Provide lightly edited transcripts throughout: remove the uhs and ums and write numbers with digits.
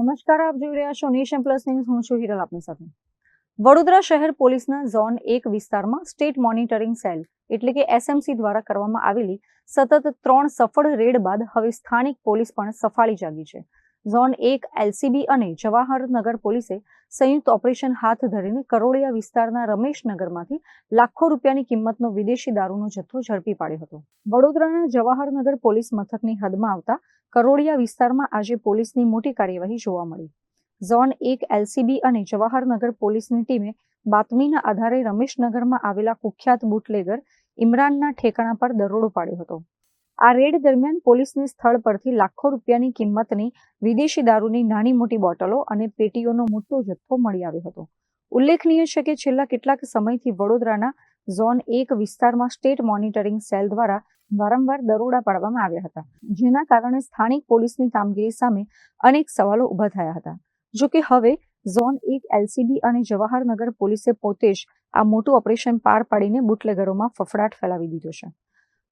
નમસ્કાર, આપ જોઈ રહ્યા છો નેશન પ્લસ ન્યૂઝ. હું છું હિરલ આપની સાથે. વડોદરા શહેર પોલીસના ઝોન 1 વિસ્તારમાં સ્ટેટ મોનિટરિંગ સેલ એટલે કે એસએમસી દ્વારા કરવામાં આવેલી સતત 3 સફળ રેડ બાદ હવે સ્થાનિક પોલીસ પણ સફાળી જાગી છે. ઝોન 1 એલસીબી અને જવાહરનગર પોલીસે સંયુક્ત ઓપરેશન હાથ ધરીને કરોડિયા વિસ્તારના રમેશનગરમાંથી લાખો રૂપિયાની કિંમતનો વિદેશી દારૂનો જથ્થો ઝડપી પાડ્યો હતો. વડોદરાના જવાહરનગર પોલીસ મથકની હદમાં આવતા કરોડિયા વિસ્તારમાં આજે પોલીસની મોટી કાર્યવાહી જોવા મળી. ઝોન 1 એલસીબી અને જવાહરનગર પોલીસની ટીમે બાતમીના આધારે રમેશનગરમાં આવેલા કુખ્યાત બુટલેગર ઇમરાનના ઠેકાણા પર દરોડો પાડ્યો હતો. આ રેડ દરમિયાન પોલીસને સ્થળ પરથી લાખો રૂપિયાની કિંમતની વિદેશી દારૂની નાની મોટી બોટલો અને પેટીઓનો મોટો જથ્થો મળી આવ્યો હતો. ઉલ્લેખનીય છે કે છેલ્લા કેટલાક સમયથી વડોદરાના ઝોન 1 વિસ્તારમાં સ્ટેટ મોનિટરિંગ સેલ દ્વારા વારંવાર દરોડા પાડવામાં આવ્યા હતા, જેના કારણે સ્થાનિક પોલીસની કામગીરી સામે અનેક સવાલો ઊભા થયા હતા. જો કે હવે ઝોન 1 એલસીબી અને જવાહરનગર પોલીસે પોતે જ આ મોટું ઓપરેશન પાર પાડીને બુટલેગરોમાં ફફડાટ ફેલાવી દીધો છે.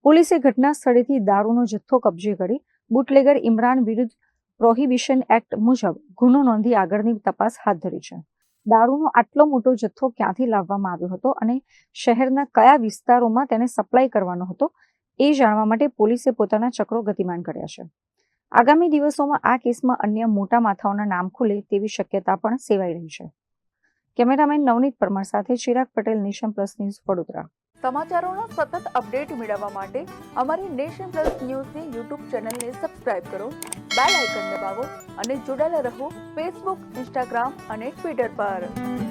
પોલીસે ઘટના સ્થળેથી દારૂનો જથ્થો કબજે કરી બુટલેગર ઇમરાન વિરુદ્ધ પ્રોહિબિશન એક્ટ મુજબ ગુનો નોંધી આગળની તપાસ હાથ ધરી છે. દારૂનો આટલો મોટો જથ્થો ક્યાંથી લાવવામાં આવ્યો હતો અને શહેરના કયા વિસ્તારોમાં તેને સપ્લાય કરવાનો હતો એ જાણવા માટે પોલીસે પોતાના ચક્રો ગતિમાન કર્યા છે. આગામી દિવસોમાં આ કેસમાં અન્ય મોટા માથાઓના નામ ખુલે તેવી શક્યતા પણ સેવાઈ રહી છે. કેમેરામેન નવનીત પરમાર સાથે Chirag Patel, nation plus news, Vadodara. સમાચારોનો સતત અપડેટ મેળવવા માટે અમારી નેશન પ્લસ ન્યૂઝની યુટ્યુબ ચેનલને સબસ્ક્રાઇબ કરો, બેલ આઇકન દબાવો અને જોડાયેલા રહો ફેસબુક, ઇન્સ્ટાગ્રામ અને ટ્વિટર પર.